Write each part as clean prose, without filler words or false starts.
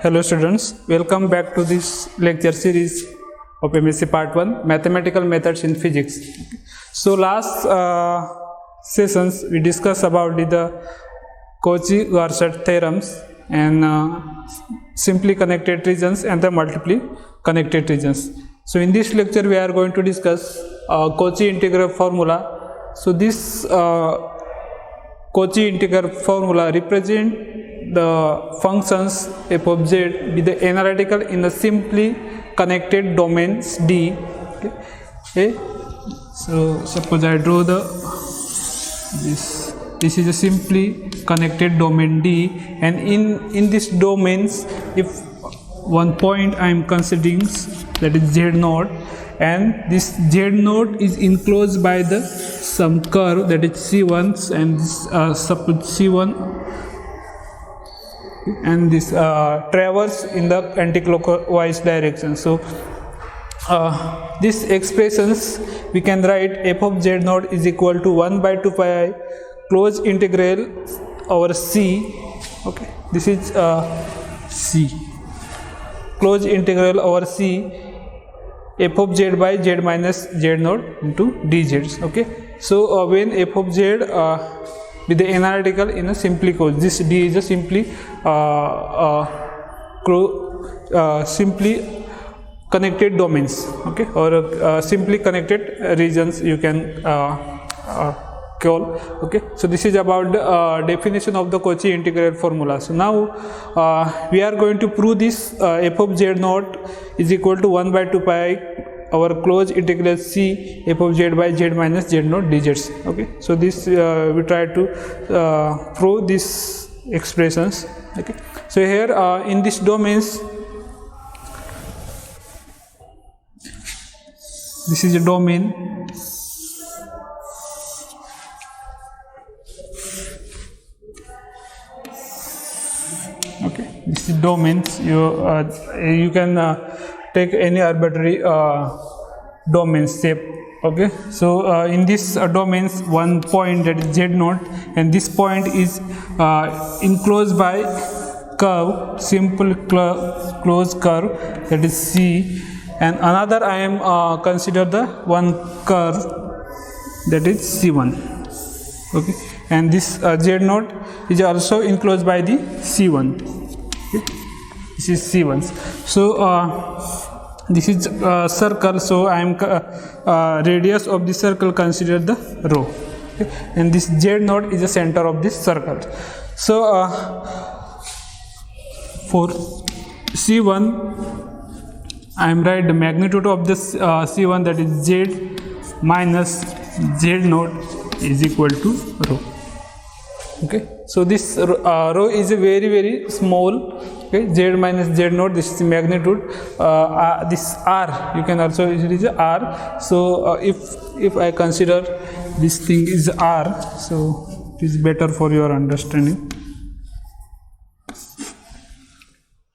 Hello students, welcome back to this lecture series of MSc Part 1 Mathematical Methods in Physics. So last sessions we discussed about the Cauchy-Garcet theorems and simply connected regions and the multiply connected regions. So in this lecture we are going to discuss Cauchy integral formula. So this Cauchy integral formula represent the functions f of z with the analytical in the simply connected domains D. Okay. So suppose I draw this is a simply connected domain D, and in this domains, if one point I am considering, that is z naught, and this z naught is enclosed by the some curve, that is C1, and this suppose C1 and this traverse in the anti-clockwise direction. So these expressions we can write f of z naught is equal to 1 by 2 pi I closed integral over C. Okay, this is C, closed integral over C f of z by z minus z naught into dz. Okay, so when f of z with the analytical in a simply closed, this D is a simply simply connected domains, okay, or simply connected regions you can call. Okay, so this is about the definition of the Cauchy integral formula. So now we are going to prove this f of z naught is equal to 1 by 2 pi our closed integral C f of z by z minus z naught dz. Okay, so this we try to prove these expressions. Okay, so here in this domains, this is a domain. Okay, this is domains. You can take any arbitrary domain shape. Okay, so in this domains, one point, that is z naught, and this point is enclosed by curve, simple closed curve, that is C, and another I am consider the one curve, that is C1. Okay, and this z naught is also enclosed by the C1. Okay, this is C1. So this is circle, so I am radius of the circle consider the rho. Okay, and this z naught is the center of this circle. So for C1 I am write the magnitude of this C1, that is z minus z naught is equal to rho. Okay, so this rho is a very small. Okay, z minus z naught, this is the magnitude. This r you can also use r. So if I consider this thing is r, so it is better for your understanding.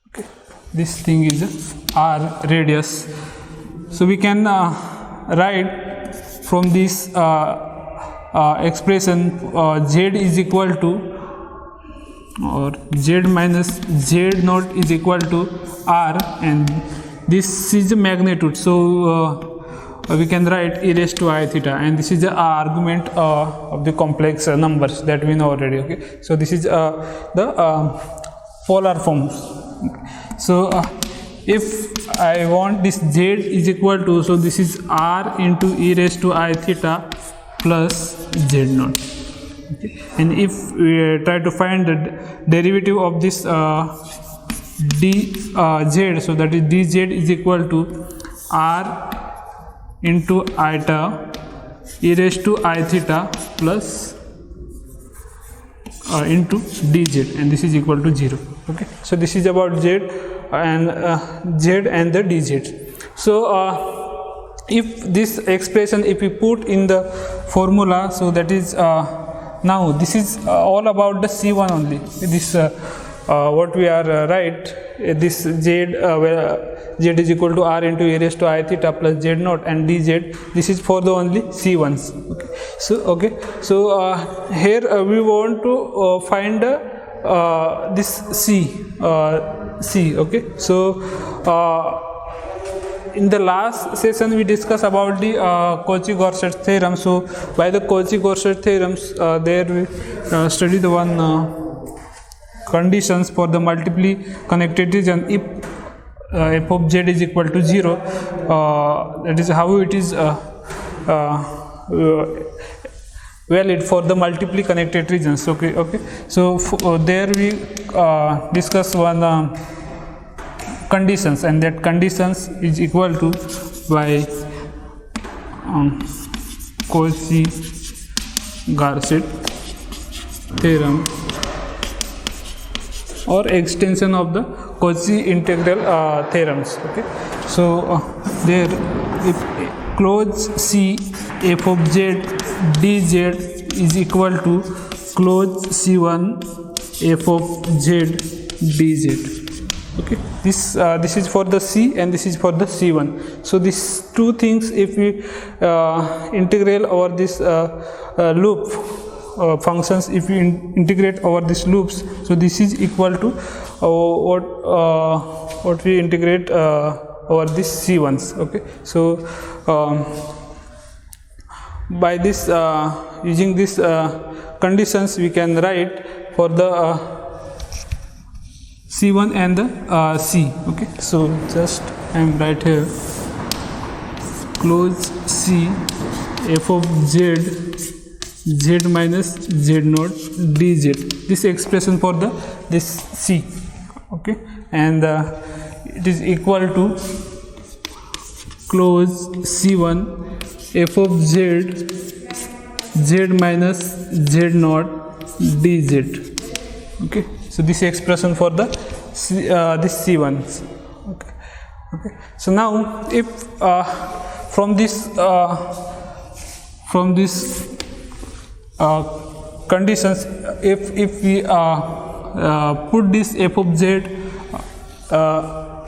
Okay, this thing is r radius. So we can write from this expression z is equal to, or z minus z naught is equal to r, and this is the magnitude. So we can write e raised to I theta, and this is the argument of the complex numbers that we know already. Okay, so this is the polar forms. So if I want this z is equal to, so this is r into e raised to I theta plus z naught. Okay. And if we try to find the derivative of this dz, so that is dz is equal to r into eta e raised to I theta plus into dz, and this is equal to 0. Okay, so this is about z and the dz. So if this expression, if we put in the formula, so that is now this is all about the C1 only. This what we are write, this z is equal to r into e raised to I theta plus z naught, and dz, this is for the only C1s. Okay, so here we want to find this C C. Okay, so in the last session we discussed about the Cauchy-Grosset theorem. So by the Cauchy-Grosset theorems, there we studied the one conditions for the multiply connected region if f of z is equal to 0. That is how it is valid for the multiply connected regions. Okay, so there we discuss one conditions, and that conditions is equal to by Cauchy-Grosset theorem or extension of the Cauchy integral theorems. Okay, so there if close C f of z dz is equal to close C1 f of z dz. Okay, this is for the C and this is for the C1. So these two things, if we integral over this loop functions, if we integrate over these loops, so this is equal to what we integrate over these C1s. Okay, so by this using these conditions we can write for the C1 and the C. Okay, so just I am right here close C f of z minus z naught dz, this expression for the this C. Okay, and it is equal to close C1 f of z minus z naught dz. Okay, so this expression for the this C1s. Okay, so now if from this conditions, if we put this f of z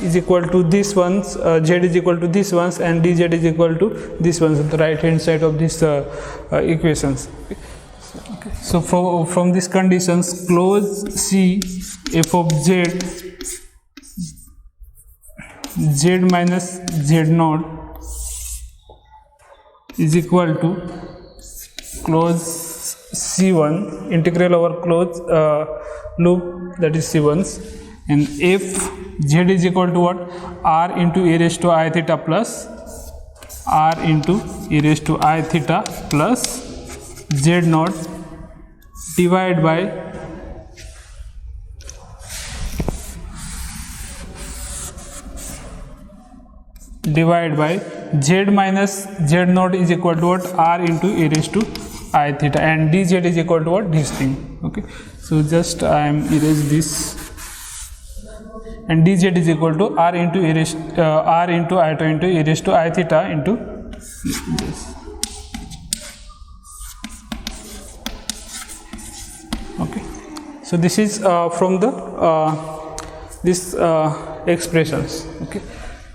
is equal to this ones, z is equal to this ones, and dz is equal to this ones at the right hand side of these equations. Okay, so from these conditions, close C f of z minus z naught is equal to close C1 integral over close loop, that is C1s, and f z is equal to what? R into e raised to I theta plus R into e raised to I theta plus z naught divided by z minus z naught is equal to what? R into e raised to I theta, and dz is equal to what? This thing. Okay, so just I am erase this, and dz is equal to R into e raised R into iota into e raised to I theta into this. Okay, so this is from the this expressions. Okay,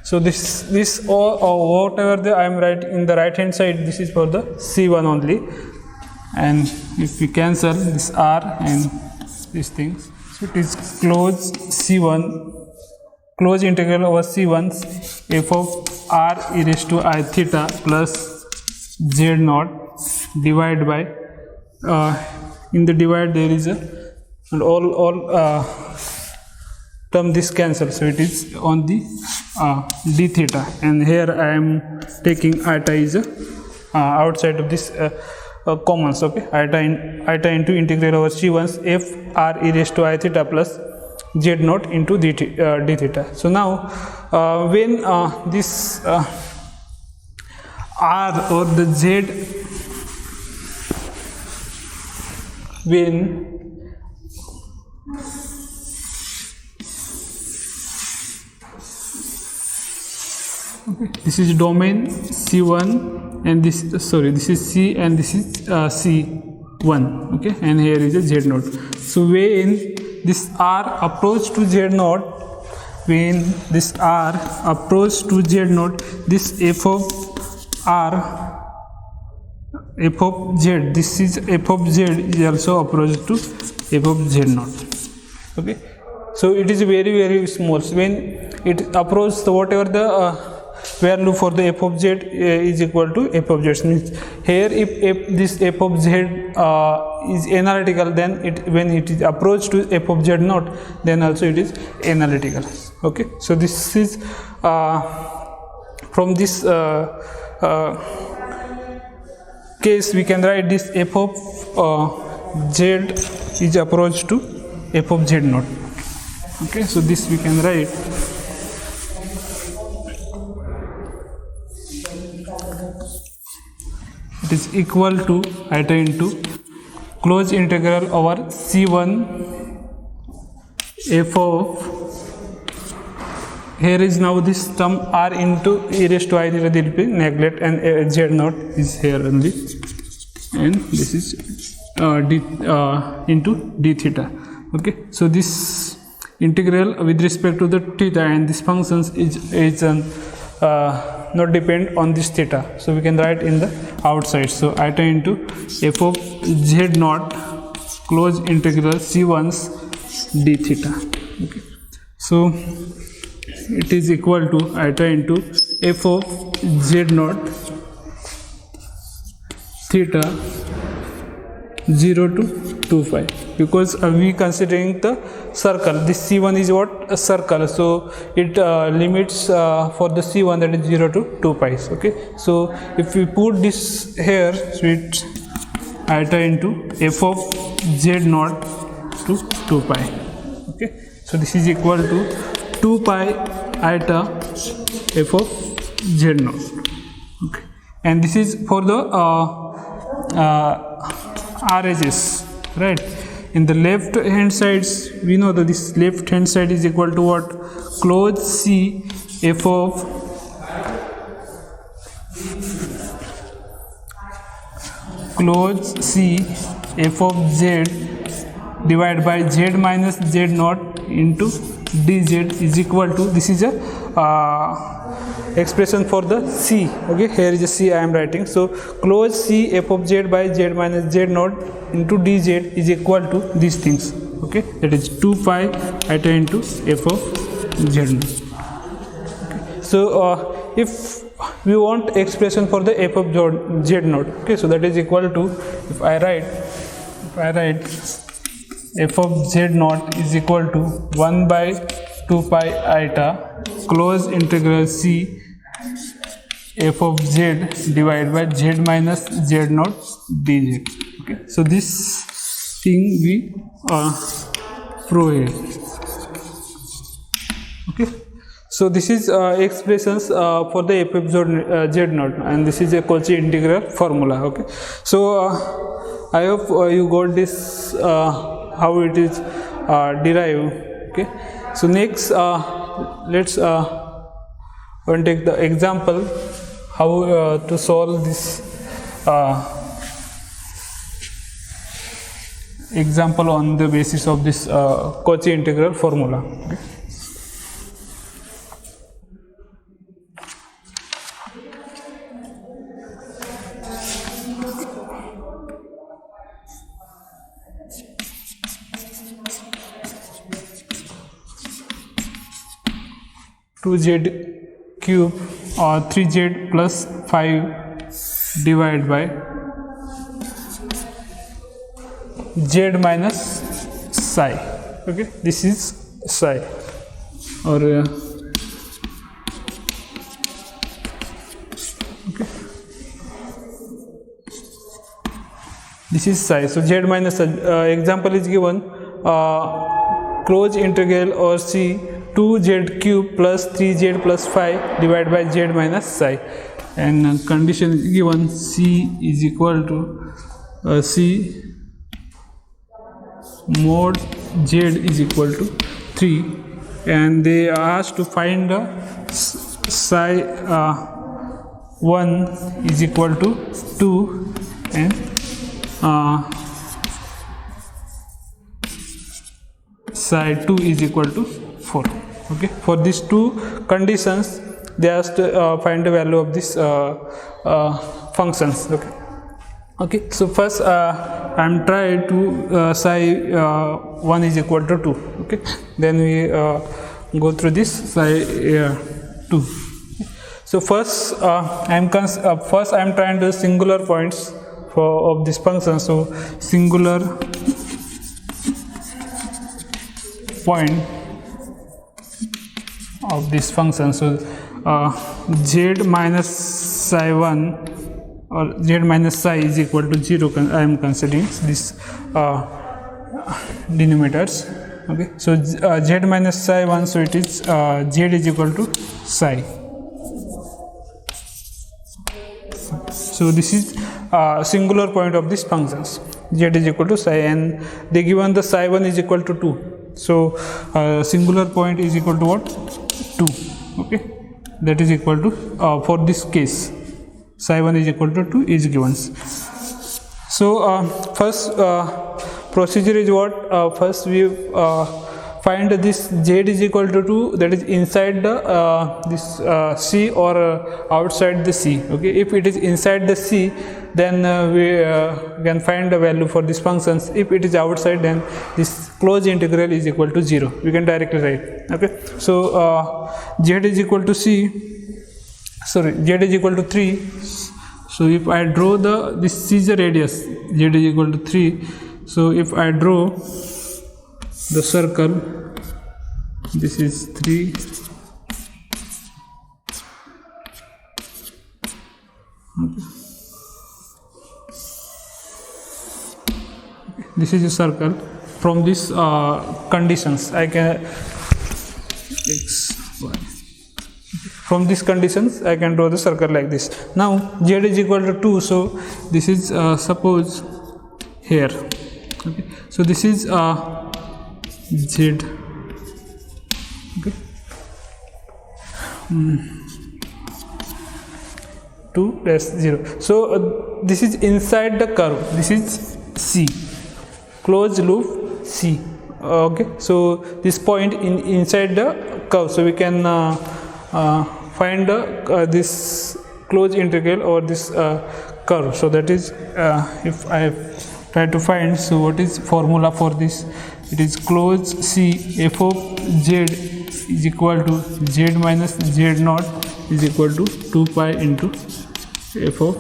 so this or whatever I am writing in the right hand side, this is for the C1 only, and if we cancel this R and these things, so it is close C1 close integral over C1's f of R e raised to I theta plus z naught divided by in the divide there is a, and all term this cancel, so it is on the d theta, and here I am taking iota is outside of this commons. Okay, iota into integral over C1's f R e raised to I theta plus z naught into d theta. So now when this R or the z, when okay, this is domain C1 and this is C and this is C1. Okay, and here is a z naught. So when this R approach to z naught, when this R approach to z naught, this f of R, f of z, this is f of z is also approach to f of z naught. Okay, So it is very small. So when it approaches the whatever the value for the f of z is equal to f of z, means here if this f of z is analytical, then when it is approached to f of z naught, then also it is analytical. Okay, so this is from this case we can write this f of z is approached to f of z naught. Okay, so this we can write it is equal to eta into closed integral over c1 f of, here is now this term r into e raised to I there will be neglect, and z naught is here only, and this is d into d theta. Okay, so this integral with respect to the theta and this functions is not depend on this theta, so we can write in the outside. So eta into f of z naught closed integral c1's d theta. Okay, so it is equal to eta into f of z naught theta 0 to 2 pi, because we considering the circle, this c1 is what, a circle, so it limits for the c1 that is 0 to 2 pi. Okay, so if we put this here, so it eta into f of z naught to 2 pi. Okay, so this is equal to 2 pi eta f of z naught. Okay, and this is for the RHS, right? In the left hand sides, we know that this left hand side is equal to what? Closed C f of closed C f of z divided by z minus z naught into dz is equal to, this is a expression for the C. Okay, here is a C I am writing. So close C f of z by z minus z naught into dz is equal to these things. Okay, that is 2 pi eta into f of z naught. Okay. So if we want expression for the f of z naught, okay, so that is equal to, if I write f of z naught is equal to 1 by 2 pi eta close integral C f of z divided by z minus z naught dz. Okay, so this thing we prove here. Okay, so this is expressions for the f of z naught, and this is a Cauchy integral formula. Okay, so I hope you got this how it is derived. Okay, so next let's take the example how to solve this example on the basis of this Cauchy integral formula. Okay. Two z cube or 3z plus 5 divided by z minus psi. Okay, this is psi, or okay, this is psi. So z minus example is given close integral or C 2z cube plus 3z plus 5 divided by z minus psi, and condition is given C is equal to C mod z is equal to 3, and they are asked to find the psi 1 is equal to 2 and psi 2 is equal to 4. Okay, for these two conditions they asked to find the value of this functions. Okay, Okay, so first I'm trying to psi 1 is equal to 2. Okay, then we go through this psi 2. So first I'm trying to singular points of this function. So singular point of this function. So z minus psi 1 or z minus psi is equal to 0. I am considering this denominators. Okay, so z minus psi 1, so it is z is equal to psi. So this is singular point of these functions. Z is equal to psi, and they given the psi 1 is equal to 2. So singular point is equal to what? 2. Okay, that is equal to for this case psi 1 is equal to 2 is given. So first procedure is what? First we find this z is equal to 2, that is inside the this C or outside the C. Okay, if it is inside the C, then we can find the value for these functions. If it is outside, then this closed integral is equal to 0. We can directly write. Okay, so z is equal to z is equal to 3. So if I draw this is the radius, z is equal to 3. So if I draw the circle, this is 3, this is a circle. From these conditions I can x, y. From these conditions I can draw the circle like this. Now z is equal to 2, so this is suppose here. Okay, so this is z. Okay, 2 plus 0. So this is inside the curve. This is C, closed loop C. Okay, so this point inside the curve. So we can find this closed integral or this curve. So that is if I try to find, so what is formula for this? It is closed C f of z is equal to z minus z naught is equal to 2 pi into f of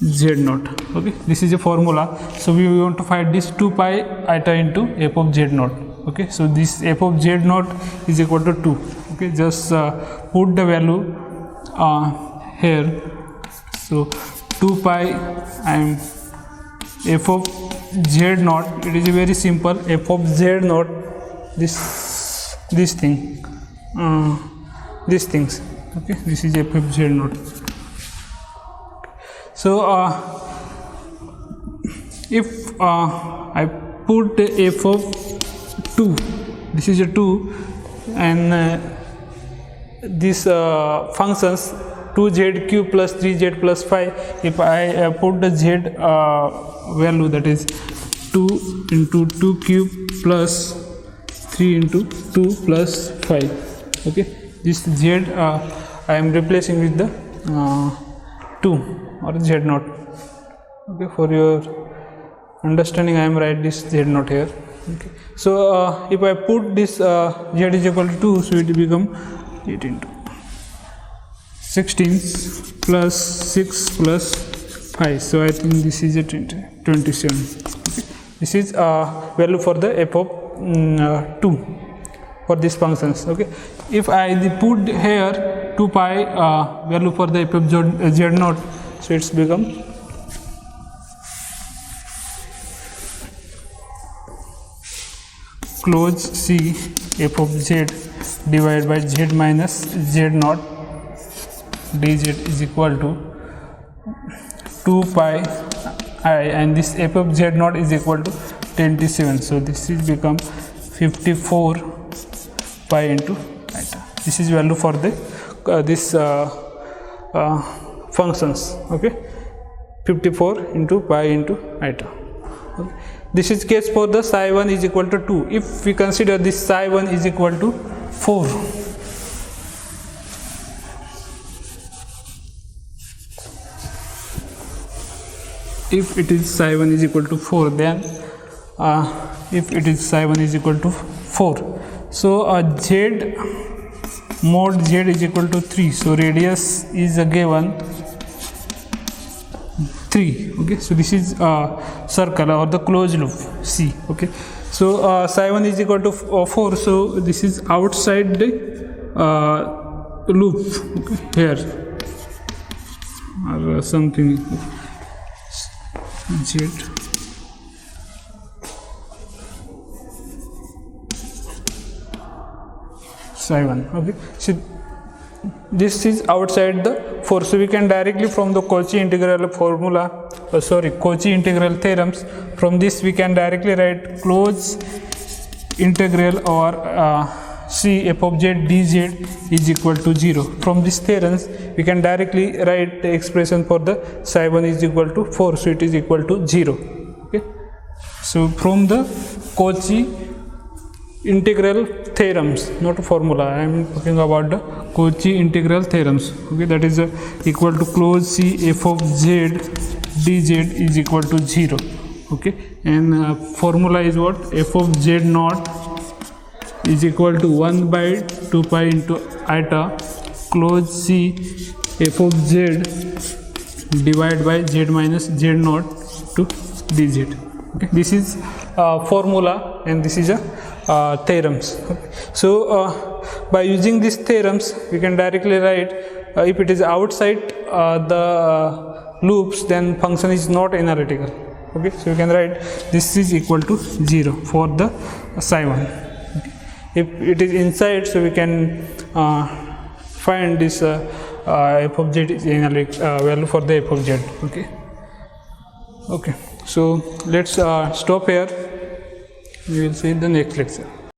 z naught. Okay, this is a formula. So we want to find this 2 pi eta into f of z naught. Okay, so this f of z naught is equal to 2. Okay, just put the value here. So 2 pi and f of z naught, it is very simple. F of z naught, this thing, these things. Okay, this is f of z naught. So if I put f of 2, this is a 2, and these functions 2z cube plus 3z plus 5, if I put the z value, that is 2 into 2 cube plus 3 into 2 plus 5. Okay, this z I am replacing with the 2 or z naught. Okay, for your understanding I am write this z naught here. Okay, so if I put this z is equal to 2, so it will become 8 into 16 plus 6 plus 5. So I think this is a 27. Okay, this is value for the f of 2 for these functions. Okay, if I put here 2 pi value for the f of z naught, so it's become close C f of z divided by z minus z naught dz is equal to 2 pi I, and this f of z naught is equal to 27. So this is become 54 pi into eta. This is value for the this functions. Okay, 54 into pi into eta. Okay. This is case for the psi 1 is equal to 2. If we consider this psi 1 is equal to 4, if it is psi 1 is equal to 4, then if it is psi 1 is equal to 4, so z mod z is equal to 3, so radius is given 3. Okay, so this is circle or the closed loop C. Okay, so psi 1 is equal to 4, so this is outside the loop. Okay, here or something z psi 1. Okay, so this is outside the 4, so we can directly from the Cauchy integral formula, Cauchy integral theorems, from this we can directly write closed integral or C f of z dz is equal to 0. From this theorems we can directly write the expression for the psi 1 is equal to 4, so it is equal to 0. Okay, so from the Cauchy integral theorems, not formula, I am talking about the Cauchy integral theorems. Okay, that is equal to closed C f of z dz is equal to 0. Okay, and formula is what? F of z naught is equal to 1 by 2 pi into eta closed C f of z divided by z minus z naught to dz. Okay, this is formula and this is a theorems. Okay. So by using these theorems we can directly write if it is outside the loops, then function is not analytical. Okay, so you can write this is equal to 0 for the psi 1. Okay. If it is inside, so we can find this f of z is analytic value for the f of z. Okay. Okay, so let's stop here. We will see in the next lecture.